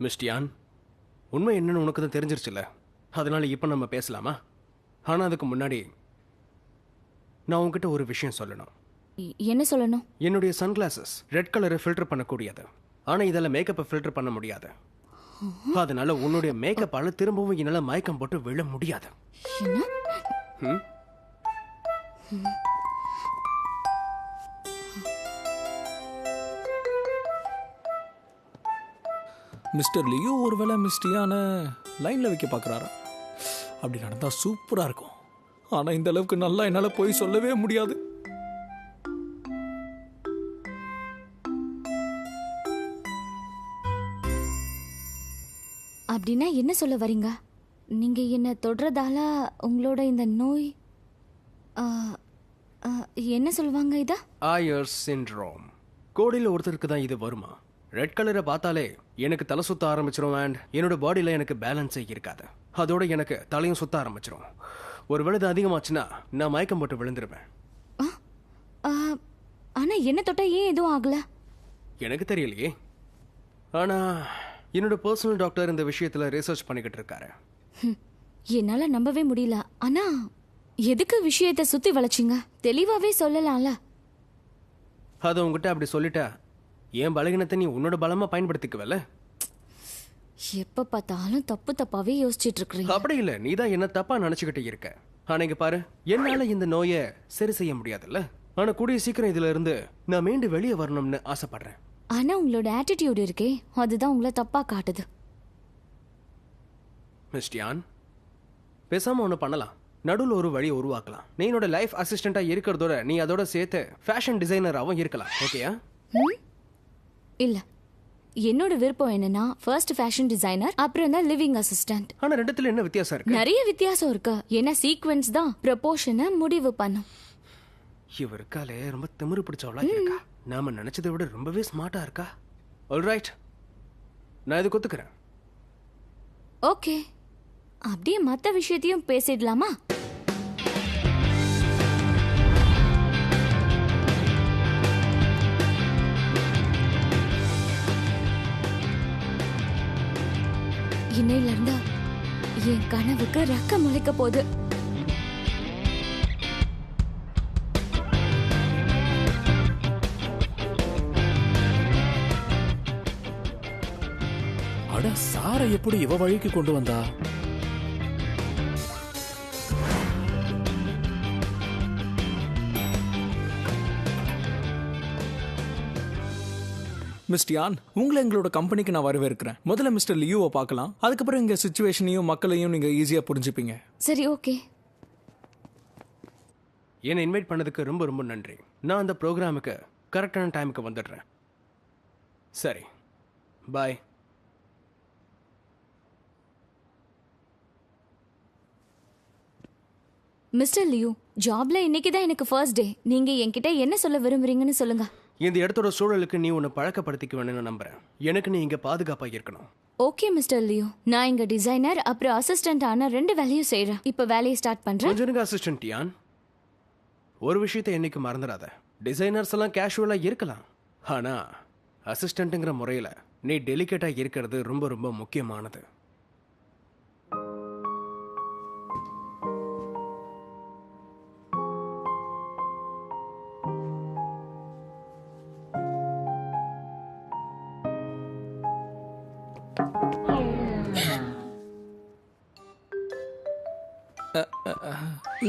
மிஸ்டியான், உண்மை என்னன்னு உனக்கு தான் தெரிஞ்சிருச்சுல்ல. அதனால இப்போ நம்ம பேசலாமா? ஆனால் அதுக்கு முன்னாடி நான் உங்ககிட்ட ஒரு விஷயம் சொல்லணும். என்ன சொல்லணும்? என்னுடைய சன்கிளாசஸ் ரெட் கலரை ஃபில்டர் பண்ணக்கூடியது. ஆனால் இதில் மேக்கப்பை ஃபில்டர் பண்ண முடியாது. அதனால உன்னுடைய மேக்கப்பால் திரும்பவும் என்னால் மயக்கம் போட்டு விழ முடியாது. ம்? மிஸ்டர் லியோ ஒருவேளை மிஸ்டியான லைனில் வைக்க பார்க்குறாரா? அப்படி நடந்தால் சூப்பராக இருக்கும். ஆனால் இந்த அளவுக்கு நல்லா என்னால் போய் சொல்லவே முடியாது. அப்படின்னா என்ன சொல்ல வரீங்க? நீங்க என்ன தொடுறதால உங்களோட இந்த நோய் என்ன சொல்லுவாங்க இத? Hours syndrome. கோடியில் ஒருத்தருக்கு தான் இது வருமா? ரெட் கலரை பார்த்தாலே எனக்கு தலை சுத்த ஆரம்பிச்சிடும். அண்ட் என்னோட பாடியில் எனக்கு பேலன்ஸே இருக்காது. அதோட எனக்கு தலையும் சுத்த ஆரம்பிச்சிடும். ஒருவேளை இது அதிகமாச்சுன்னா நான் மயக்கம் போட்டு விழுந்துருவேன். ஆனா என்ன தொட்டா ஏன் எதுவும் ஆகல? எனக்கு தெரியலையே. ஆனா என்னோட பர்சனல் டாக்டர் இந்த விஷயத்துல ரிசர்ச் பண்ணிக்கிட்டு இருக்காரு. என்னால நம்பவே முடியல. ஆனா எதுக்கு விஷயத்தை சுத்தி வளைச்சிங்க? தெளிவாவே சொல்லலாம்ல. அதை உங்ககிட்ட அப்படி சொல்லிட்டா என் பலகீனத்தை நீ உன்னோட பலமா பயன்படுத்திக்குவல. எப்ப பார்த்தாலும் தப்பு தப்பாவே யோசிச்சுட்டு இருக்கீங்க. அப்படி இல்ல, நீ தான் என்ன தப்பா நினைச்சுக்கிட்டு இருக்க. ஆனா இங்க பாரு, என்னால இந்த நோயை சரி செய்ய முடியாதுல்ல. ஆனா கூடிய சீக்கிரம் இதுல இருந்து நான் மீண்டு வெளியே வரணும்னு ஆசைப்படுறேன். ஆனா உங்களோட ஆட்டிடியூட் இருக்கே, அதுதான் உங்களை தப்பா காட்டுது. மிஸ்டியான், பேசாம ஒன்று பண்ணலாம். நடுவில் ஒரு வழி உருவாக்கலாம். நீ என்னோட லைஃப் அசிஸ்டண்டா இருக்கிறதோட நீ அதோட சேர்த்து ஃபேஷன் டிசைனராகவும் இருக்கலாம். ஓகேயா? இல்ல, என்னோட விருப்பம் என்னன்னா ஃபர்ஸ்ட் ஃபேஷன் டிசைனர், அப்புறம் தான் லிவிங் அசிஸ்டன்ட். ஆனா ரெண்டுத்துல என்ன வித்தியாசம் இருக்கு? நிறைய வித்தியாசம் இருக்கு. ஏன்னா சீக்வென்ஸ் தான் ப்ரொபோர்ஷனை முடிவு பண்ணும். இவ இருக்காலே ரொம்ப திமிரு பிடிச்சவளா இருக்கா. நாம நினைச்சதை விட ரொம்பவே ஸ்மார்ட்டா இருக்கா. ஆல்ரைட், நான் இது ஒத்துக்கிறேன். ஓகே, அப்படியே மத்த விஷயத்தையும் பேசிடலாமா? இன்னையில இருந்தா என் கனவுக்கு ரெக்க முளைக்க போகுது. அட, சாரை எப்படி இவ வழிக்கு கொண்டு வந்தா? மிஸ்டியான், உங்களை எங்களோட கம்பெனிக்கு நான் வரவேற்கிறேன். முதல்ல மிஸ்டர் லியோவை பார்க்கலாம். அதுக்கப்புறம் இங்க சிச்சுவேஷனையும் மக்களையும் நீங்க ஈஸியா புரிஞ்சுப்பீங்க. சரி, ஓகே. என்னை இன்வைட் பண்ணதுக்கு ரொம்ப ரொம்ப நன்றி. நான் அந்த ப்ரோக்ராமுக்கு கரெக்டான டைமுக்கு வந்துடுறேன். சரி, பாய். மிஸ்டர் லியூ, ஜாப்ல இன்னைக்கு தான் எனக்கு ஃபர்ஸ்ட் டே. நீங்க என்கிட்ட என்ன சொல்ல விரும்புறீங்கன்னு சொல்லுங்க. இந்த இடத்தோட சூழலுக்கு நீ உன்னை பழக்கப்படுத்திக்க வேணும்னு நம்புறேன். எனக்கு நீ இங்க பாதுகாப்பா இருக்கணும். ஓகே மிஸ்டர் லியூ, நான் இங்க டிசைனர் அப்புறம் அசிஸ்டன்ட் ஆன 2 வேலையும் செய்யறேன். இப்ப வேலையை ஸ்டார்ட் பண்றேன். கொஞ்சம் அசிஸ்டன்ட் யான், ஒரு விஷயத்தை என்னைக்கு மறந்துடாத. டிசைனர்ஸ் எல்லாம் கேஷுவலா இருக்கலாம், ஆனா அசிஸ்டன்ட்ங்கிற முறையில நீ டெலிகேட்டா இருக்கிறது ரொம்ப ரொம்ப முக்கியமானது.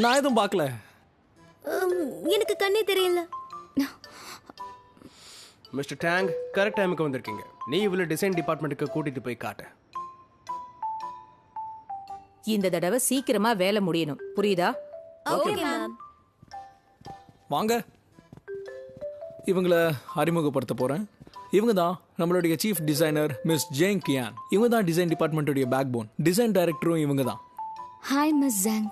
நான் எதுவும் பார்க்கல. எனக்கு கண்ணே தெரியல. மிஸ்டர் டேங், கரெக்ட் டைமுக்கு வந்திருக்கீங்க. நீ இவ்வளவு டிசைன் டிபார்ட்மெண்ட்டுக்கு கூட்டிட்டு போய் காட்டு. இந்த தடவை சீக்கிரமா வேலை முடியணும், புரியுதா? Okay ma'am. வாங்க, இவங்களை அறிமுகப்படுத்த போறேன். இவங்க தான் நம்மளுடைய chief designer miss Zheng Qian. இவங்க தான் டிசைன் டிபார்ட்மெண்ட்டுடைய பேக் போன். டிசைன் டைரக்டரும் இவங்க தான். Hi miss Zhang.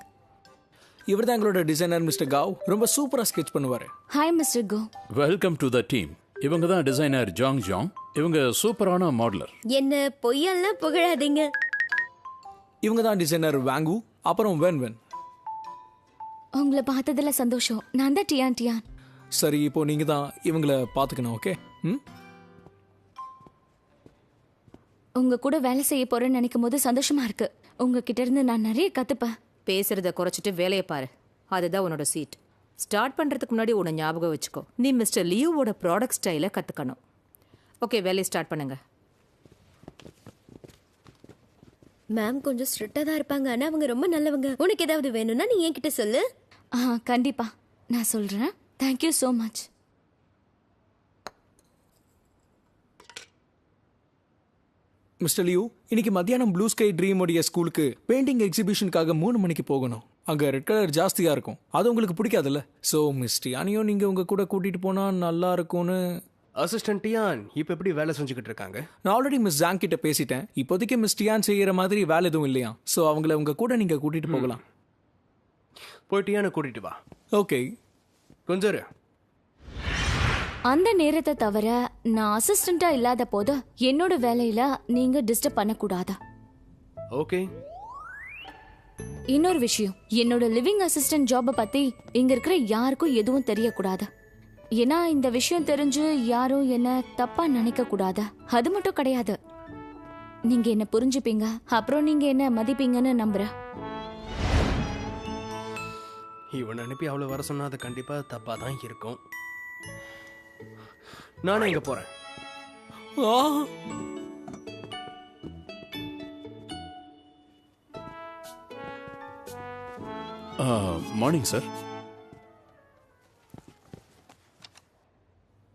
இவர் தான் எங்களோட டிசைனர் மிஸ்டர் காவ். ரொம்ப சூப்பரா ஸ்கெட்ச் பண்ணுவாரு. Hi mister Ko. Welcome to the team. இவங்க தான் டிசைனர் ஜாங் ஜாங். இவங்க சூப்பரான மாடலர். என்ன பொய்யெல்லாம் புகழாதீங்க. இவங்க தான் டிசைனர் வாங்கு, அப்புறம் வென் வென். உங்களை பார்த்ததுல சந்தோஷம். நான் தான் டியான் டியான். சரி, இப்போ நீங்க தான் இவங்களை பார்த்துக்கணும். ஓகே? உங்க கூட வேலை செய்ய போறேன்னு நினைக்கும் போது சந்தோஷமா இருக்கு. உங்ககிட்ட இருந்து நான் நிறைய கத்துப்பேன். பேசுறத குறைச்சிட்டு வேலையை பாரு. அதுதான் உன்னோட சீட். ஸ்டார்ட் பண்றதுக்கு முன்னாடி உன்னை ஞாபகம் வச்சுக்கோ. நீ மிஸ்டர் லியோவோட ப்ராடக்ட் ஸ்டைலை கத்துக்கணும். ஓகே, வேலையை ஸ்டார்ட் பண்ணுங்க. மேம் கொஞ்சம் ஸ்ட்ரிக்டா தான் இருப்பாங்க, ஆனா அவங்க ரொம்ப நல்லவங்க. உனக்கு ஏதாவது வேணும்னா நீ என்கிட்ட சொல்லு. கண்டிப்பா நான் சொல்றேன். Thank you so much. Mister Liu, இன்னைக்கு மத்தியானம் ப்ளூ ஸ்கை ட்ரீம் உடைய ஸ்கூலுக்கு பெயிண்டிங் எக்ஸிபிஷனுக்காக 3 மணிக்கு போகணும். அங்க ரெட் கலர் ஜாஸ்தியா இருக்கும். அது உங்களுக்கு பிடிக்காதுல்ல? ஸோ மிஸ் டியானியும் நீங்க உங்க கூட கூட்டிட்டு போனா நல்லா இருக்கும்னு. அசிஸ்டன்ட் டியான் இப்போ எப்படி வேலை செஞ்சுக்கிட்டு இருக்காங்க? நான் ஆல்ரெடி மிஸ் ஜாங் கிட்ட பேசிட்டேன். இப்போதைக்கு மிஸ் டியான் செய்யற மாதிரி வேலை எதுவும் இல்லையா? ஸோ அவங்கள உங்க கூட நீங்க கூட்டிட்டு போகலாம். போய் டியானை கூட்டிட்டு வா. ஓகே, கொஞ்சம் இரு. அந்த நேரத்தை தவிர நான் அசிஸ்டண்டா இல்லாத போது என்னோட வேலையில நீங்க டிஸ்டர்ப் பண்ணக்கூடாதா? ஓகே. இன்னொரு விஷயம், என்னோட லிவிங் அசிஸ்டன்ட் ஜாபை பத்தி இங்க இருக்கிற யாருக்கும் எதுவும் தெரியக்கூடாது. ஏன்னா இந்த விஷயம் தெரிஞ்சு யாரும் என்ன தப்பா நினைக்க கூடாது. அது மட்டும் கிடையாது, நீங்க என்ன புரிஞ்சுப்பீங்க, அப்புறம் நீங்க என்ன மதிப்பீங்கன்னு நம்புறேன். இவன் அனுப்பி அவ்வளோ வர சொன்னா அது கண்டிப்பா தப்பா தான் இருக்கும். நானே இங்க போறேன். Morning sir.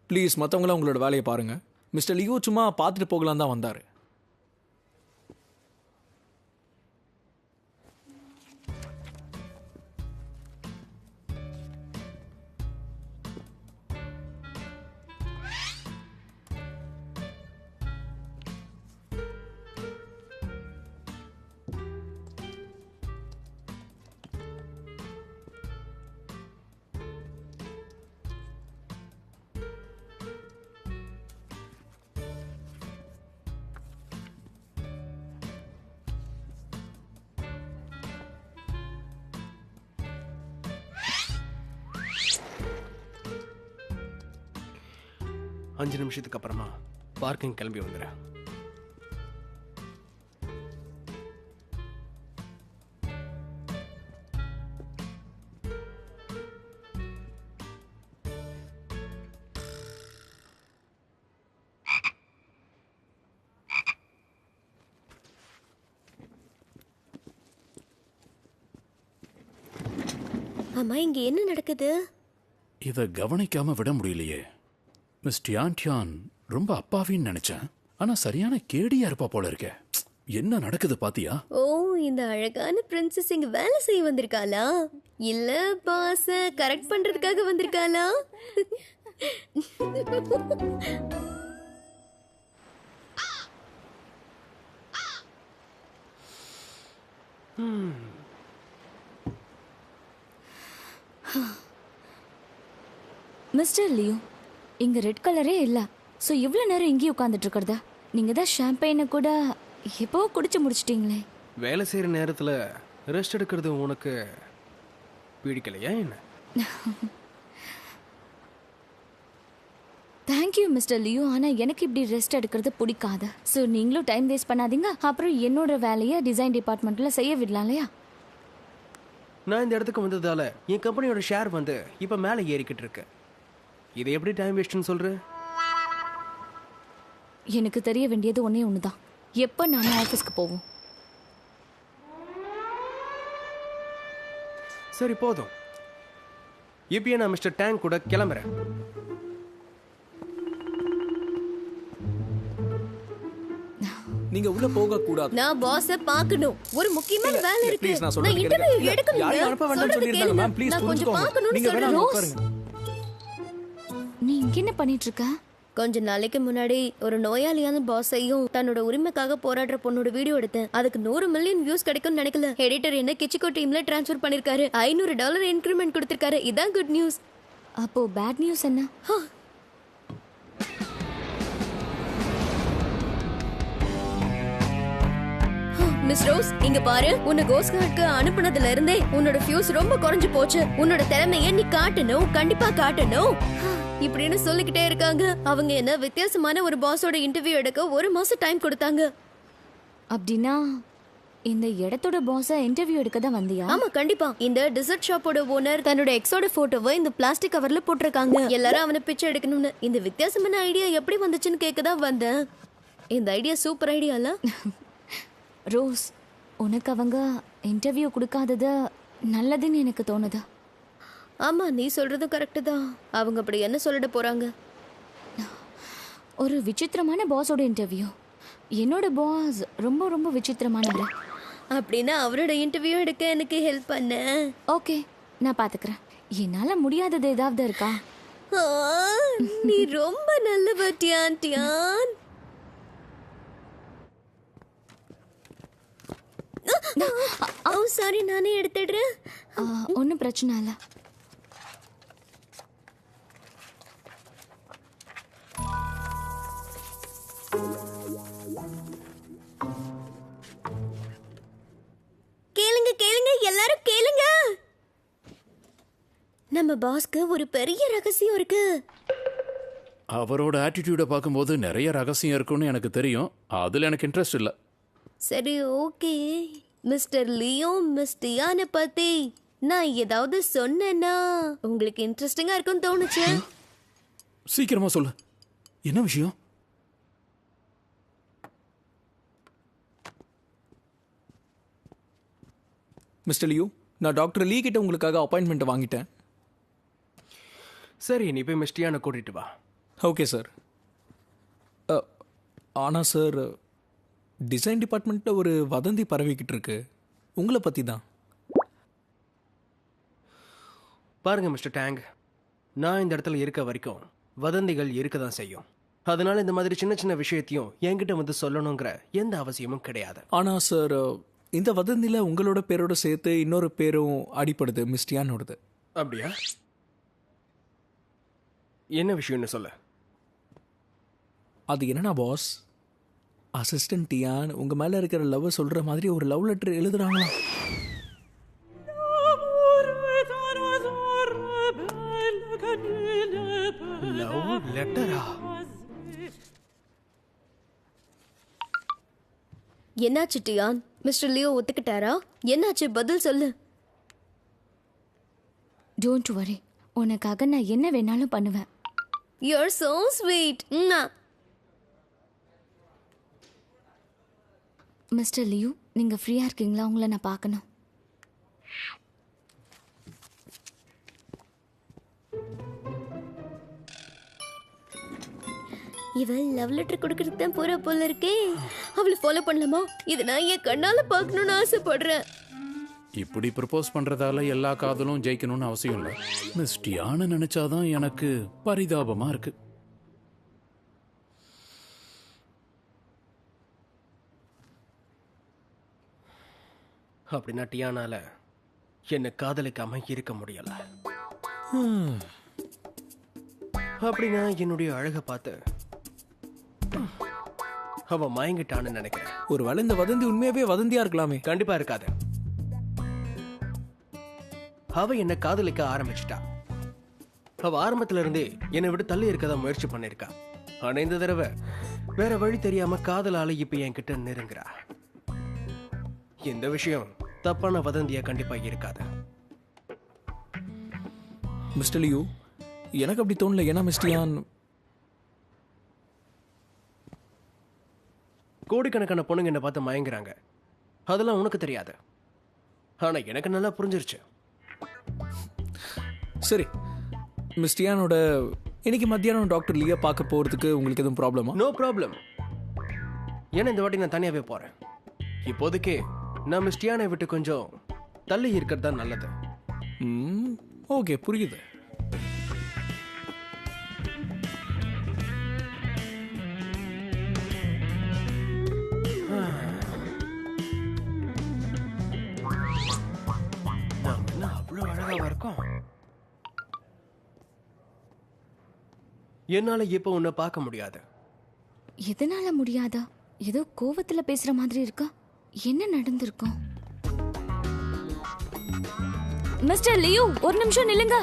ப்ளீஸ் மற்றவங்கள உங்களோட வேலையை பாருங்க. மிஸ்டர் லியோ சும்மா பார்த்துட்டு போகலாம் தான் வந்தாரு. அஞ்சு நிமிஷத்துக்கு அப்புறமா பார்க்கிங் கிளம்பி வந்துடுறேன். ஆமா, இங்க என்ன நடக்குது? இதை கவனிக்காம விட முடியலையே. மிஸ் டியான் டியான் ரொம்ப அப்பாவின்னு நினைச்சேன். ஆனா சரியான கேடியா இருப்பா போல இருக்கே. என்ன நடக்குது பாத்தியா? ஓ, இந்த அழகான பிரின்சஸ் இங்க வேலை செய்ய வந்திருக்காளா? இல்ல பாஸ கரெக்ட் பண்றதுக்காக வந்திருக்காளா? மிஸ்டர் லியோ, இங்க ரெட் கலரே இல்ல. சோ இவ்வளவு நேரம் இங்கேயே உட்கார்ந்துட்டு இருக்கிறதா? நீங்க தான் ஷாம்பெயினை கூட எப்போ குடிச்சு முடிச்சிட்டீங்களே. வேலை செய்யற நேரத்துல ரெஸ்ட் எடுக்கிறது உனக்கு பிடிக்கலையா என்ன? தேங்க்யூ மிஸ்டர் லியோ, ஆனா எனக்கு இப்படி ரெஸ்ட் எடுக்கிறது பிடிக்காது. ஸோ நீங்களும் டைம் வேஸ்ட் பண்ணாதீங்க. அப்புறம் என்னோட வேலையை டிசைன் டிபார்ட்மெண்ட்ல செய்ய விடலாம் இல்லையா? நான் இந்த இடத்துக்கு வந்ததால என் கம்பெனியோட ஷேர் வந்து இப்ப மேலே ஏறிக்கிட்டு இருக்கு. இதை எப்படி டைம் வேஸ்ட்னு சொல்ற? எனக்கு தெரிய வேண்டியது ஒன்னே ஒண்ணுதான், எப்ப நானும் ஆஃபீஸ்க்கு போவோம். சரி போதும், இப்பயே நான் மிஸ்டர் டேங்க் கூட கிளம்புறேன். நீங்க உள்ள போக கூடாது. நான் பாஸ பார்க்கணும். ஒரு முக்கியமான வேலை இருக்கு. ப்ளீஸ் நான் நான் சொல்றது இன்டர்வியூ கேளுங்க. எடுக்கணும். யாரையும் அனுப்ப வேண்டாம்னு சொல்லிருந்தாங்க மேம். ப்ளீஸ் நான் கொஞ்சம் புரிஞ்சுக்கோங்க. பார்க்கணும்னு நீங்க வேணா சொல்றேன். உட்காருங்க. நீ இங்க என்ன பண்ணிட்டு இருக்க? கொஞ்ச நாளைக்கு முன்னாடி ஒரு நோயாளியான பாஸையும் தன்னோட உரிமைக்காக போராடுற பொண்ணோட வீடியோ எடுத்தேன். அதுக்கு 100 மில்லியன் வியூஸ் கிடைக்கும்னு நினைக்கல. எடிட்டர் என்ன கிச்சிகோ டீம்ல டிரான்ஸ்ஃபர் பண்ணிருக்காரு. $500 இன்கிரிமெண்ட் கொடுத்திருக்காரு. இதான் குட் நியூஸ். அப்போ பேட் நியூஸ் என்ன? மிஸ் ரோஸ், இங்க பாரு. உன்னை கோஸ்ட் கார்டுக்கு அனுப்புனதுல இருந்தே உன்னோட ஃபியூஸ் ரொம்ப குறைஞ்சு போச்சு. உன்னோட திறமையை நீ காட்டணும், கண்டிப்பா காட்டணும் இப்படின்னு சொல்லிக்கிட்டே இருக்காங்க. அவங்க என்ன வித்தியாசமான ஒரு பாஸோட இன்டர்வியூ எடுக்க 1 மாசம் டைம் கொடுத்தாங்க. அப்படின்னா இந்த இடத்தோட பாஸ இன்டர்வியூ எடுக்க தான் வந்தியா? ஆமா கண்டிப்பா. இந்த டிசர்ட் ஷாப்போட ஓனர் தன்னோட எக்ஸோட போட்டோவை இந்த பிளாஸ்டிக் கவர்ல போட்டிருக்காங்க. எல்லாரும் அவனை பிச்சை எடுக்கணும்னு. இந்த வித்தியாசமான ஐடியா எப்படி வந்துச்சுன்னு கேட்க தான் வந்தேன். இந்த ஐடியா சூப்பர் ஐடியால. ரோஸ், உனக்கு அவங்க இன்டர்வியூ கொடுக்காதது நல்லதுன்னு எனக்கு தோணுது. ஆமா, நீ சொல்றது கரெக்டு தான். அவங்க அப்படி என்ன சொல்லிட போறாங்க? ஒரு விசித்திரமான பாஸோட இன்டர்வியூ. என்னோட பாஸ் ரொம்ப ரொம்ப விசித்திரமானவர். அப்படின்னா அவரோட இன்டர்வியூ எடுக்க எனக்கு ஹெல்ப் பண்ண. ஓகே, நான் பாத்துக்கிறேன். என்னால முடியாதது ஏதாவது இருக்கா? ஆ, நீ ரொம்ப நல்லவ டியான் டியான். ஓ சாரி, நானே எடுத்துடுறேன். ஒன்றும் பிரச்சனை இல்லை. கேளுங்க கேளுங்க, எல்லாரும் கேளுங்க. நம்ம பாஸ்க்கு ஒரு பெரிய ரகசியம் இருக்கு. அவரோட ஆட்டிடியூடை பார்க்கும்போது நிறைய ரகசியம் இருக்குன்னு எனக்கு தெரியும். அதில் எனக்கு இன்ட்ரெஸ்ட் இல்லை. சரி ஓகே, மிஸ்டர் லியோ மிஸ் டியானை பத்தி நான் ஏதாவது சொன்னேன்னா உங்களுக்கு இன்ட்ரெஸ்டிங்கா இருக்கும்னு தோணுச்சு. சீக்கிரமா சொல்லு, என்ன விஷயம்? மிஸ்டர் லியூ, நான் டாக்டர் லீ கிட்ட உங்களுக்காக அப்பாயின்மெண்ட் வாங்கிட்டேன். சரி, நீ போய் மிஸ்டியான கூட்டிட்டு வா. Okay sir. ஆனால் சார், டிசைன் டிபார்ட்மெண்ட்டில் ஒரு வதந்தி பரவிக்கிட்டு இருக்கு உங்களை பற்றி தான். பாருங்க மிஸ்டர் டேங், நான் இந்த இடத்துல இருக்க வரைக்கும் வதந்திகள் இருக்க தான் செய்யும். அதனால இந்த மாதிரி சின்ன சின்ன விஷயத்தையும் என்கிட்ட வந்து சொல்லணுங்கிற எந்த அவசியமும் கிடையாது. ஆனால் சார், இந்த வதந்தியில் உங்களோட பேரோட சேர்த்து இன்னொரு பேரும் அடிப்படுது, மிஸ்டியானோடது. அப்படியா? என்ன விஷயம்னு சொல்ல. அது என்னன்னா பாஸ், அசிஸ்டன்ட் டியான் உங்கள் மேலே இருக்கிற லவ் சொல்கிற மாதிரி ஒரு லவ் லெட்டர் எழுதுறாங்களாம். லவ் லெட்டரா? என்னாச்சு டியான்? Mister Leo ஒத்துக்கிட்டாரா? என்னாச்சு, பதில் சொல்லு. டோன்ட் வரி, உனக்காக நான் என்ன வேணாலும் பண்ணுவேன். You are so sweet. Mister Liu, நீங்கள் ஃப்ரீயாக இருக்கீங்களா? உங்களை நான் பார்க்கணும். இவன் லவ் லெட்டர் கொடுக்கறதுக்கு தான் போற போல இருக்கே. அவளை ஃபாலோ பண்ணலாமா? இதை நான் என் கண்ணால பார்க்கணும்னு ஆசைப்படுறேன். இப்படி ப்ரப்போஸ் பண்றதால எல்லா காதலும் ஜெயிக்கணும்னு அவசியம் இல்லை. மிஸ் டியானை நினைச்சாதான் எனக்கு பரிதாபமா இருக்கு. அப்படின்னா டியானால என்னை காதலிக்காம இருக்க முடியல. அப்படின்னா என்னுடைய அழகை பார்த்து அவ மயங்கிட்டான்னு நினைக்கிறேன். ஒருவேளை இந்த வதந்தி உண்மையாவே வதந்தியா இருக்கலாமே. கண்டிப்பா இருக்காது. அவ என்ன காதலிக்க ஆரம்பிச்சிட்டா. அவ ஆரம்பத்துல இருந்தே என்னை விட்டு தள்ளி இருக்கதா முயற்சி பண்ணிருக்கா. ஆனா இந்த தடவை வேற வழி தெரியாம காதலால இப்ப என்கிட்ட நெருங்குறா. இந்த விஷயம் தப்பான வதந்தியா கண்டிப்பா இருக்காது. மிஸ்டர் லியூ, எனக்கு அப்படி தோணல. ஏன்னா மிஸ்டியான் கோடிக்கணக்கான பொண்ணுங்க என்ன பார்த்து மயங்குறாங்க. அதெல்லாம் உனக்கு தெரியாது, ஆனா எனக்கு நல்லா புரிஞ்சிருச்சு. சரி, மிஸ்டியானோட இன்னைக்கு மத்தியானம் டாக்டர் லீயா பார்க்க போறதுக்கு உங்களுக்கு எதுவும் ப்ராப்ளமா? No problem. ஏன்னா இந்த வாட்டி நான் தனியாவே போறேன். இப்போதைக்கு நான் மிஸ்டியானை விட்டு கொஞ்சம் தள்ளி இருக்கிறது தான் நல்லது. ஓகே, புரியுது. அவ்வளவு அழகாவா இருக்கும். என்னால இப்ப உன்னை பார்க்க முடியாது. எதனால முடியாதா? ஏதோ கோவத்துல பேசுற மாதிரி இருக்கா. என்ன நடந்திருக்கும்? மிஸ்டர் லியூ, ஒரு நிமிஷம் நில்லுங்க.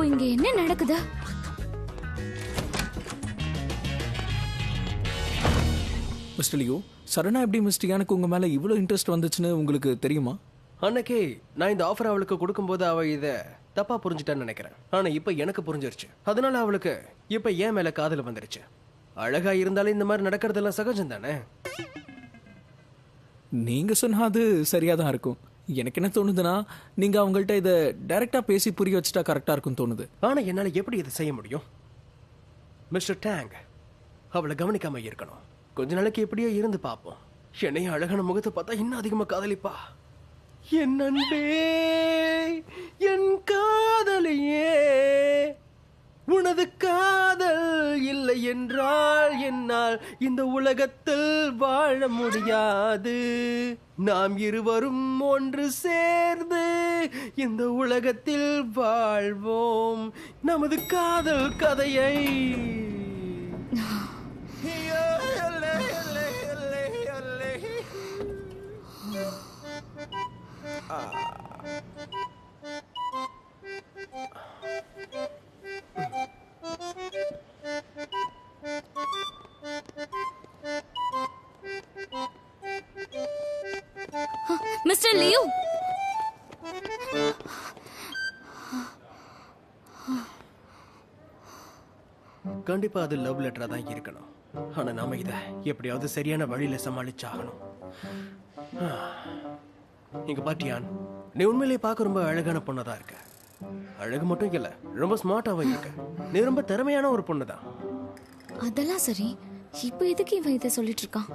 இங்க என்ன நடக்குது? மிஸ்டர் லியோ, சடனா எப்படி மிஸ்டர் எனக்கு உங்க மேல இவ்வளோ இன்ட்ரெஸ்ட் வந்துச்சுன்னு உங்களுக்கு தெரியுமா? அன்னைக்கு நான் இந்த ஆஃபர் அவளுக்கு கொடுக்கும்போது அவ இத தப்பா புரிஞ்சுட்டான்னு நினைக்கிறேன். ஆனா இப்ப எனக்கு புரிஞ்சிருச்சு. அதனால அவளுக்கு இப்ப ஏன் மேல காதல் வந்துருச்சு. அழகா இருந்தாலும் இந்த மாதிரி நடக்கிறதெல்லாம் சகஜம் தானே. நீங்க சொன்னா அது சரியா தான் இருக்கும். எனக்கு என்ன தோணுதுன்னா, நீங்க அவங்கள்ட்ட இதை டைரக்டா பேசி புரிய வச்சுட்டா கரெக்டா இருக்கும்னு தோணுது. ஆனா என்னால எப்படி இதை செய்ய முடியும்? மிஸ்டர் டேங், அவளை கவனிக்காம இருக்கணும். கொஞ்ச நாளைக்கு எப்படியோ இருந்து பார்ப்போம். என்னையும் அழகான முகத்தை பார்த்தா இன்னும் அதிகமா காதலிப்பா. என் அன்பே, என் காதலியே, உனது காதல் இல்லை என்றால் என்னால் இந்த உலகத்தில் வாழ முடியாது. நாம் இருவரும் ஒன்று சேர்ந்து இந்த உலகத்தில் வாழ்வோம் நமது காதல் கதையை. மிஸ்டர் லியூ, கண்டிப்பா அது லவ் லெட்டரா தான் இருக்கணும். ஆனா நாம இத எப்படியாவது சரியான வழியில சமாளிச்சாகணும். இங்க பாட்டியான், நீ உண்மையிலேயே பார்க்க ரொம்ப அழகான பொண்ணதான் இருக்க. அழகு மட்டும் இல்ல, ரொம்ப ஸ்மார்ட்டாவும் இருக்க. நீ ரொம்ப திறமையான ஒரு பொண்ணுதான். அதெல்லாம் சரி. இப்போ எதுக்கு இவன் இதை சொல்லிட்டு இருக்கான்?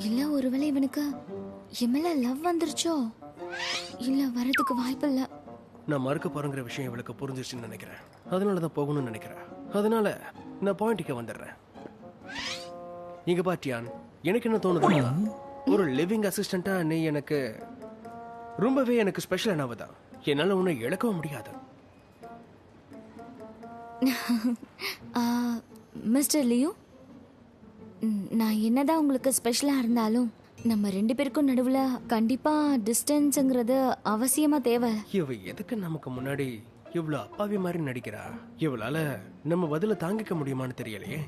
இல்ல ஒருவேளை இவனுக்கு என் மேல லவ் வந்துருச்சோ? இல்ல வரதுக்கு வாய்ப்பு இல்ல. நான் மறுக்க போறங்கிற விஷயம் இவளுக்கு புரிஞ்சிருச்சுன்னு நினைக்கிறேன். அதனாலதான் போகணும்னு நினைக்கிறேன். அதனால நான் பாயிண்ட்டுக்கு வந்துடுறேன். இங்க பாட்டியான், எனக்கு என்ன தோணுது, ஒரு லிவிங் அசிஸ்டண்டா நீ எனக்கு ரொம்பவே எனக்கு ஸ்பெஷலானவதான். என்னால உன்னை இழக்கவும் முடியாது. மிஸ்டர் லியூ, நான் என்னதான் உங்களுக்கு ஸ்பெஷலா இருந்தாலும் நம்ம ரெண்டு பேருக்கும் நடுவுல கண்டிப்பா டிஸ்டன்ஸ்ங்கிறது அவசியமா தேவை. இவ எதுக்கு நமக்கு முன்னாடி இவ்வளவு அப்பாவி மாதிரி நடிக்கிறா? இவளால நம்ம பதில தாங்கிக்க முடியுமான்னு தெரியலையே.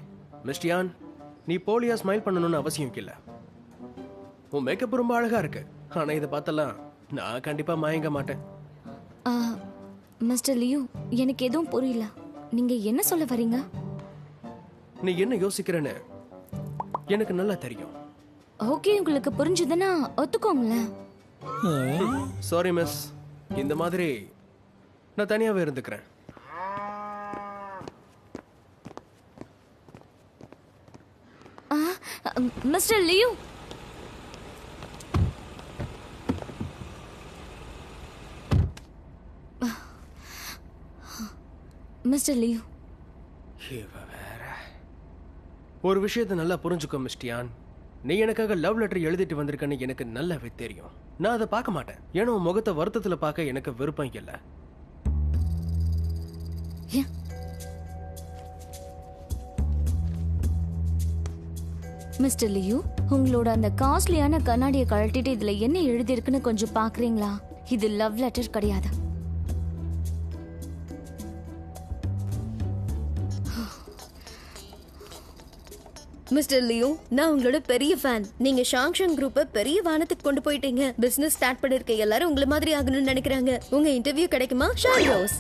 மிஸ்டியான், நீ போலியா ஸ்மைல் பண்ணணும்னு அவசியம் இல்ல. உன் மேக்கப் ரொம்ப அழகா இருக்கு. ஆனா இதை பார்த்தலாம் நான் கண்டிப்பா மயங்க மாட்டேன். மிஸ்டர் லியூ, எனக்கு எதுவும் புரியல. நீங்க என்ன சொல்ல வரீங்க? நீ என்ன யோசிக்கிறேன்னு எனக்கு நல்லா தெரியும். ஓகே, உங்களுக்கு புரிஞ்சுதுன்னா ஒத்துக்கோங்களேன். சாரி மிஸ், இந்த மாதிரி நான் தனியாவே இருந்துக்கிறேன். மிஸ்டர் லியூ, மிஸ்டர் லியூ, ஒரு விஷயத்தை நல்லா புரிஞ்சுக்கோ மிஸ்டியான். நீ எனக்காக லவ் லெட்டர் எழுதிட்டு வந்திருக்கன்னு எனக்கு நல்லாவே தெரியும். நான் அதை பார்க்க மாட்டேன். ஏன்னா உன் முகத்தை வருத்தத்துல பார்க்க எனக்கு விருப்பம் இல்லை. மிஸ்டர் லியூ, உங்களோட அந்த காஸ்ட்லியான கண்ணாடியை கழட்டிட்டு இதுல என்ன எழுதியிருக்குன்னு கொஞ்சம் பாக்குறீங்களா? இது லவ் லெட்டர் கிடையாது. மிஸ்டர் லியூ, நான் உங்களோட பெரிய ஃபேன். நீங்க ஷாங்ஷன் குரூப்பை பெரிய வானத்துக்கு கொண்டு போயிட்டீங்க. பிசினஸ் ஸ்டார்ட் பண்ணிருக்க எல்லாரும் உங்களை மாதிரி ஆகணும்னு நினைக்கிறாங்க. உங்க இன்டர்வியூ கிடைக்குமா? ஷாரோஸ்,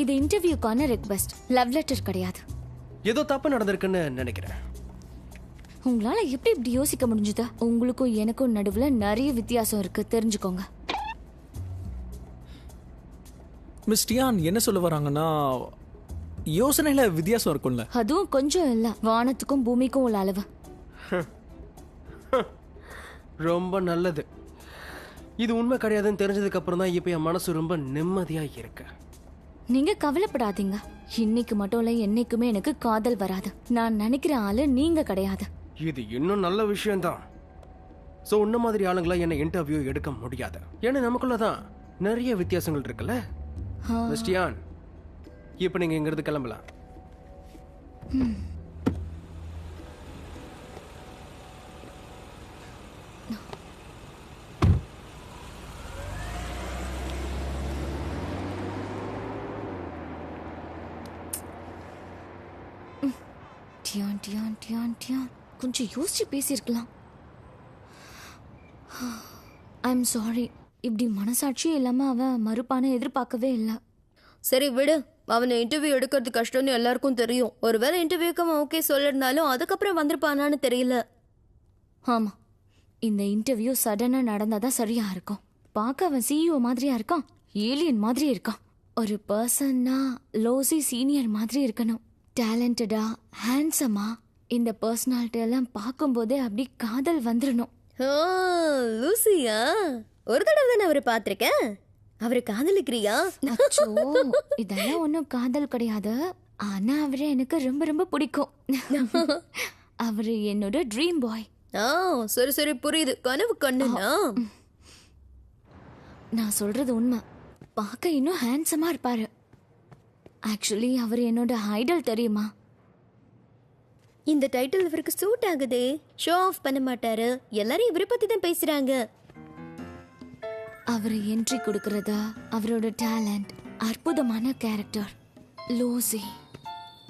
இது இன்டர்வியூக்கான ரெக்வெஸ்ட், லவ் லெட்டர் கிடையாது. ஏதோ தப்பு நடந்திருக்குன்னு நினைக்கிறேன். உங்களால எப்படி இப்படி யோசிக்க முடிஞ்சதா? உங்களுக்கும் எனக்கும் நடுவுல நிறைய வித்தியாசம் இருக்கு, தெரிஞ்சுக்கோங்க. மிஸ் டியான் என்ன சொல்ல வராங்கன்னா, யோசனையில வித்தியாசம் இருக்கும்ல. அதுவும் கொஞ்சம் இல்ல, வானத்துக்கும் பூமிக்கும் உள்ள அளவு. ரொம்ப நல்லது. இது உண்மை கிடையாதுன்னு தெரிஞ்சதுக்கு அப்புறம் தான் இப்ப என் மனசு ரொம்ப நிம்மதியா இருக்கு. நீங்க கவலைப்படாதீங்க. இன்னைக்கு மட்டும் இல்ல, என்னைக்குமே எனக்கு காதல் வராது. நான் நினைக்கிற ஆளு நீங்க கிடையாது. இது இன்னும் நல்ல விஷயம்தான். சோ உன்ன மாதிரி ஆளுங்களா என்ன இன்டர்வியூ எடுக்க முடியாது. ஏன்னா நமக்குள்ளதான் நிறைய வித்தியாசங்கள் இருக்குல்ல. மிஸ்டியான், இப்ப நீங்க இங்கிருந்து கிளம்பலாம். டியான் டியான் டியான் டியான் கொஞ்சம் யோசிச்சு பேசியிருக்கலாம். I am sorry. இப்படி மனசாட்சியே இல்லாம அவன் மறுப்பான எதிர்பார்க்கவே இல்லை. சரி விடு, அவனை இன்டர்வியூ எடுக்கிறது கஷ்டம்னு எல்லாருக்கும் தெரியும். ஒருவேளை இன்டர்வியூக்கு அவன் ஓகே சொல்லிருந்தாலும் அதுக்கப்புறம் வந்திருப்பானான்னு தெரியல. ஆமா, இந்த இன்டர்வியூ சடனா நடந்தாதான் சரியா இருக்கும். பார்க்க அவன் சிஇஓ மாதிரியா இருக்கான், ஏலியன் மாதிரி இருக்கான். ஒரு பர்சன்னா லோசி சீனியர் மாதிரி இருக்கணும். டேலண்டடா, ஹேண்ட்ஸமா, இந்த பர்சனாலிட்டி எல்லாம் பார்க்கும்போதே அப்படி காதல் வந்துடணும். லூசியா, ஒரு தடவை தானே அவரை பார்த்திருக்கேன். அவரை காதலிக்கிறியா? அச்சோ, இதெல்லாம் ஒன்றும் காதல் கிடையாது. ஆனா அவரை எனக்கு ரொம்ப ரொம்ப பிடிக்கும். அவரு என்னோட ட்ரீம் பாய். சரி சரி, புரியுது. கனவு கண்ணுனா? நான் சொல்றது உண்மை. பார்க்க இன்னும் ஹேண்ட்ஸமா இருப்பாரு. ஆக்சுவலி அவர் என்னோட ஐடல், தெரியுமா? இந்த டைட்டில் இவருக்கு சூட் ஆகுதே. ஷோ ஆஃப் பண்ண மாட்டாரு. எல்லாரும் இவரை பத்தி தான் பேசுறாங்க. அவர் என்ட்ரி கொடுக்கறதா, அவரோட டேலண்ட், அற்புதமான கேரக்டர். லோசி,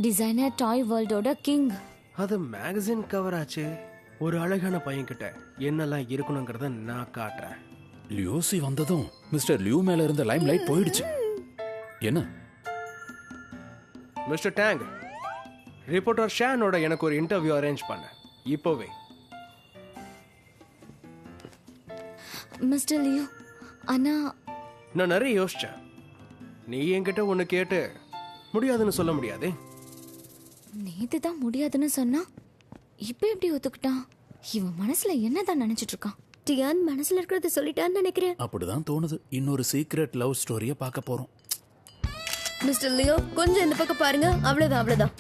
டிசைனர் டாய் வேர்ல்டோட கிங். அது மேகசின் கவர் ஆச்சு. ஒரு அழகான பையன்கிட்ட என்னெல்லாம் இருக்கணுங்கிறத நான் காட்டுறேன். லியோசி வந்ததும் மிஸ்டர் லியூ மேல இருந்த லைம் லைட் போயிடுச்சு. என்ன மிஸ்டர் டேங், ரிப்போர்ட்டர் ஷானோட எனக்கு ஒரு இன்டர்வியூ அரேஞ்ச் பண்ண இப்போவே. மிஸ்டர் லியூ, ஆனா நான் நிறைய யோசிச்சேன். நீ என்கிட்ட ஒன்று கேட்டு முடியாதுன்னு சொல்ல முடியாதே. நேத்து தான் முடியாதுன்னு சொன்னா, இப்ப எப்படி ஒத்துக்கிட்டான்? இவன் மனசுல என்னதான் நினைச்சிட்டு இருக்கான்? டியான் மனசுல இருக்கிறத சொல்லிட்டான்னு நினைக்கிறேன். அப்படிதான் தோணுது. இன்னொரு சீக்ரெட் லவ் ஸ்டோரிய பார்க்க போறோம். மிஸ்டர் லியோ, கொஞ்சம் இந்த பக்கம் பாருங்க. அவ்வளவுதான் அவ்வளவுதான்.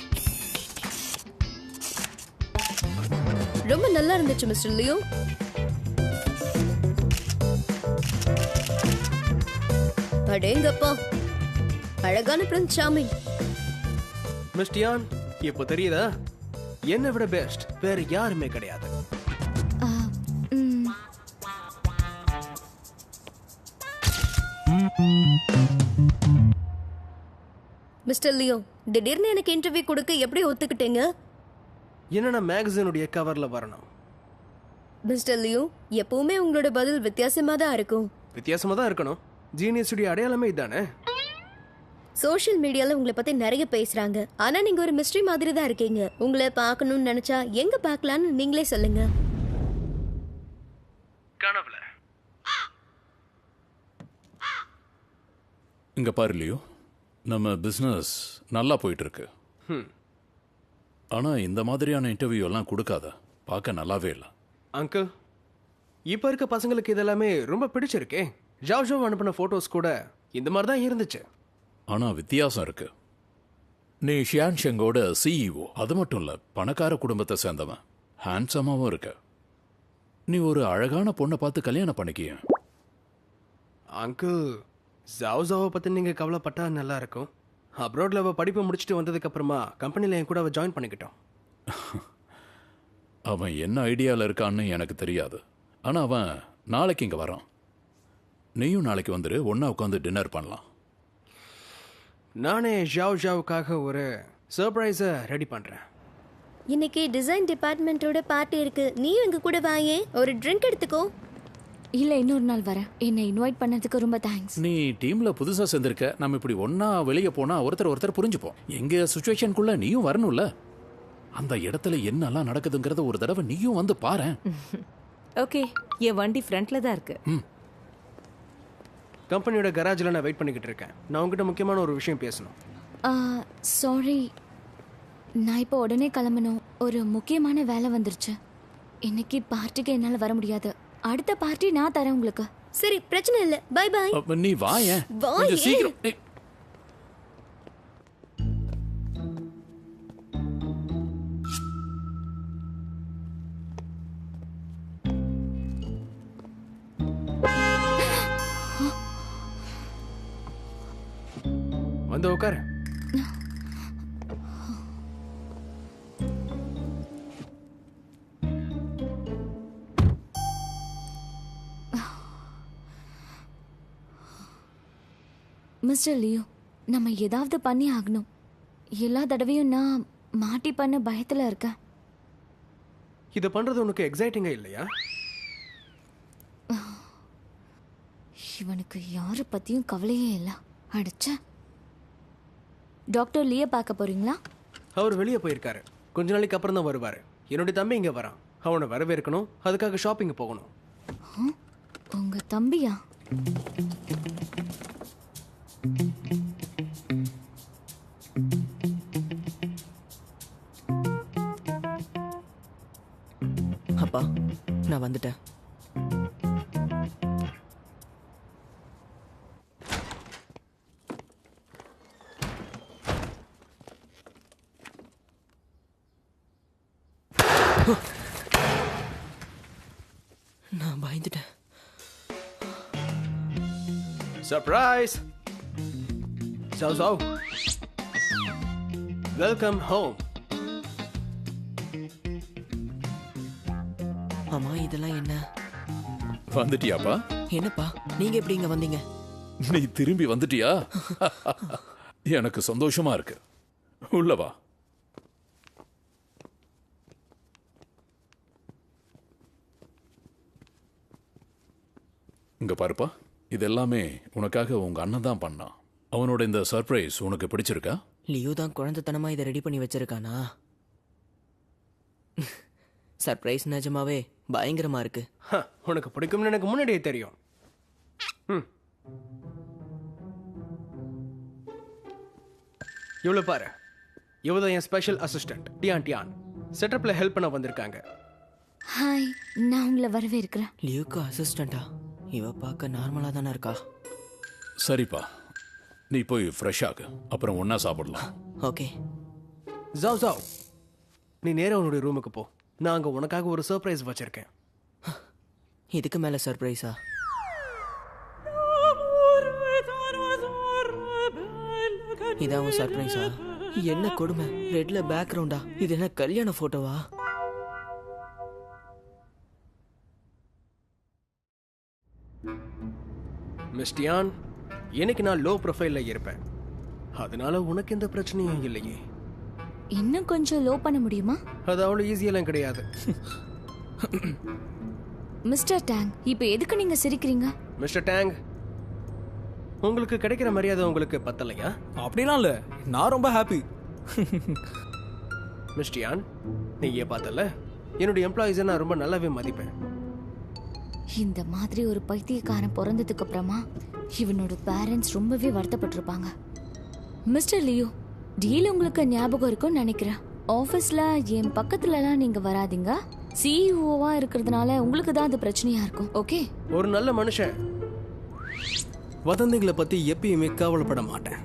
ரொம்ப நல்லா இருந்துச்சு மிஸ்டர் லியோ. அடேங்கப்பா, அழகான பிரின்ஸ் சார்மிங். மிஸ் டியான், இப்போ தெரியுதா? என்னை விட பெஸ்ட் வேற யாருமே கிடையாது. மிஸ்டர் லியோ, திடீர்னு எனக்கு இன்டர்வியூ கொடுக்க எப்படி ஒத்துக்கிட்டீங்க? என்னன்னா மேகசினுடைய கவர்ல வரணும். மிஸ்டர் லியோ, எப்பவுமே உங்களோட பதில் வித்தியாசமா தான் இருக்கும். வித்தியாசமா தான் இருக்கணும். ஜீனியஸுடைய அடையாளமே இதானே. சோஷியல் மீடியால உங்களை பத்தி நிறைய பேசுறாங்க. ஆனா நீங்க ஒரு மிஸ்ட்ரி மாதிரி தான் இருக்கீங்க. உங்களை பார்க்கணும்னு நினைச்சா எங்க பார்க்கலாம்னு நீங்களே சொல்லுங்க. கனவுல. இங்க பாரு லியோ, நம்ம பிசினஸ் நல்லா போயிட்டு இருக்கு. ஆனா இந்த மாதிரியான இன்டர்வியூ எல்லாம் கொடுக்காத. பார்க்க நல்லாவே இல்லை. அங்கிள், இப்ப இருக்க பசங்களுக்கு இதெல்லாமே ரொம்ப பிடிச்சிருக்கே. ஜாவ் ஜாவ் அனுப்பின போட்டோஸ் கூட இந்த மாதிரி தான் இருந்துச்சு. ஆனா வித்தியாசம் இருக்கு. நீ ஷியான் ஷெங்கோட சிஇஓ. அது மட்டும் இல்ல, பணக்கார குடும்பத்தை சேர்ந்தவன். ஹேண்ட்ஸமாவும் இருக்க. நீ ஒரு அழகான பொண்ணை பார்த்து கல்யாணம் பண்ணிக்கிய. அங்கிள், ஜாவ் ஜாவை பத்தி நீங்க கவலைப்பட்டா நல்லா இருக்கும். அப்ராட்ல அவ படிப்பை முடிச்சுட்டு வந்ததுக்கு அப்புறமா கம்பெனில என் கூட அவ ஜாயின் பண்ணிக்கிட்டோம். அவன் என்ன ஐடியாவில் இருக்கான்னு எனக்கு தெரியாது. ஆனா அவன் நாளைக்கு இங்க வரான். நீயும் நாளைக்கு வந்துரு, ஒன்னா உட்காந்து டின்னர் பண்ணலாம். நானே ஜாவ் ஜாவுக்காக ஒரு சர்ப்ரைஸை ரெடி பண்றேன். இன்னைக்கு டிசைன் டிபார்ட்மெண்ட்டோட பார்ட்டி இருக்கு. நீயும் எங்க கூட வாயே, ஒரு ட்ரிங்க் எடுத்துக்கோ. இல்ல, இன்னொரு நாள் வரேன். என்னை இன்வைட் பண்ணதுக்கு ரொம்ப தேங்க்ஸ். நீ டீம்ல புதுசா சேர்ந்திருக்க. நம்ம இப்படி ஒன்னா வெளியே போனா ஒருத்தர் புரிஞ்சுப்போம். எங்க சுச்சுவேஷனுக்குள்ள நீயும் வரணும்ல. அந்த இடத்துல என்னெல்லாம் நடக்குதுங்கிறத ஒரு தடவை நீயும் வந்து பாரேன். ஓகே, என் வண்டி ஃப்ரண்ட்ல தான் இருக்கு. கம்பெனியோட கராஜில் நான் வெயிட் பண்ணிக்கிட்டு இருக்கேன். நான் உங்ககிட்ட முக்கியமான ஒரு விஷயம் பேசணும். சாரி, நான் இப்போ உடனே கிளம்பணும். ஒரு முக்கியமான வேலை வந்துருச்சு. இன்னைக்கு பார்ட்டிக்கு என்னால் வர முடியாது. அடுத்த பார்ட்டி நான் தரேன் உங்களுக்கு. சரி, பிரச்சனை இல்லை. Bye bye. நீ வாயேன், வாயே. கொஞ்சம் சீக்கிரம். வந்து உட்காரு. மிஸ்டர் லியோ, நம்ம ஏதாவது பண்ணி ஆகணும். எல்லா தடவையும் நான் மாட்டிப்பண்ண பயத்துல இருக்கேன். இதை பண்றது உனக்கு எக்ஸைட்டிங்கா இல்லையா? இவனுக்கு யாரை பத்தியும் கவலையே இல்லை. அடிச்ச டாக்டர் லிய பார்க்க போறீங்களா? அவர் வெளியே போயிருக்காரு. கொஞ்ச நாளைக்கு அப்புறம் தான் வருவாரு. என்னுடைய தம்பி இங்க வரான். அவனை வரவேற்கணும். அதுக்காக ஷாப்பிங் போகணும். உங்க தம்பியா? அப்பா, நான் வந்துட்டேன். நான் பயந்துட்டேன். Surprise! Zhao Zhao. Welcome home. ஆமா, இதெல்லாம் என்ன? வந்துட்டியாப்பா? என்னப்பா, நீங்க எப்படி இங்க வந்தீங்க? நீ திரும்பி வந்துட்டியா? எனக்கு சந்தோஷமா இருக்கு. உள்ள வா. இங்க பாருப்பா, இது எல்லாமே உனக்காக உங்க அண்ணன் தான் பண்ணான். அவனோட இந்த சர்ப்ரைஸ் உனக்கு பிடிச்சிருக்கா? லியோ தான் குழந்தைத்தனமா இதை ரெடி பண்ணி வச்சிருக்கானா? சர்ப்ரைஸ் நிஜமாவே பயங்கரமா இருக்கு. உனக்கு பிடிக்கும்னு எனக்கு முன்னாடியே தெரியும். இவ்வளவு பாரு, இவதான் என் ஸ்பெஷல் அசிஸ்டன்ட் டியான். செட்டப்ல ஹெல்ப் பண்ண வந்திருக்காங்க. ஹாய், நான் உங்களை வரவேற்கிறேன். லியோக்கு அசிஸ்டண்டா? இவ பார்க்க நார்மலா தானே இருக்கா? சரிப்பா, நீ போய் ஃப்ரெஷ் ஆகு, அப்புறம் ஒண்ணா சாப்பிடலாம். ஓகே. Zhao Zhao, நீ நேரா உன்னுடைய ரூமுக்கு போ. நான் அங்க உனக்காக ஒரு சர்ப்ரைஸ் வச்சிருக்கேன். இதுக்கு மேல சர்ப்ரைஸா? இதான் உன் சர்ப்ரைஸா? என்ன கொடுமை! ரெட்ல பேக்ரவுண்டா? இது என்ன கல்யாண போட்டோவா? மிஸ் டியான், எனக்கு நான் லோ ப்ரொஃபைல்ல இருப்பேன். அதனால உனக்கு எந்த பிரச்சனையும் இல்லையே. இன்னும் கொஞ்சம் லோ பண்ண முடியுமா? அது அவ்வளோ ஈஸியெல்லாம் கிடையாது. மிஸ்டர் டேங், இப்போ எதுக்கு நீங்க சிரிக்கிறீங்க? மிஸ்டர் டேங், உங்களுக்கு கிடைக்கிற மரியாதை உங்களுக்கு பத்தலையா? அப்படிலாம் இல்லை, நான் ரொம்ப ஹாப்பி. மிஸ் டியான், நீங்க பார்த்தல, என்னுடைய எம்ப்ளாயிஸை நான் ரொம்ப நல்லாவே மதிப்பேன். இந்த மாதிரி ஒரு பைத்தியக்காரன் பிறந்ததுக்கு அப்புறமா இவனோட பேரண்ட்ஸ் ரொம்பவே வருத்தப்பட்டிருப்பாங்க. மிஸ்டர் லியோ, டீல் உங்களுக்கு ஞாபகம் இருக்கும்னு நினைக்கிறேன். ஆஃபீஸ்ல என் பக்கத்துலலாம் நீங்க வராதீங்க. சிஇஓவா இருக்கிறதுனால உங்களுக்கு தான் அது பிரச்சனையா இருக்கும். ஓகே? ஒரு நல்ல மனுஷன் வதந்திகளை பத்தி எப்பயுமே கவலைப்பட மாட்டேன்.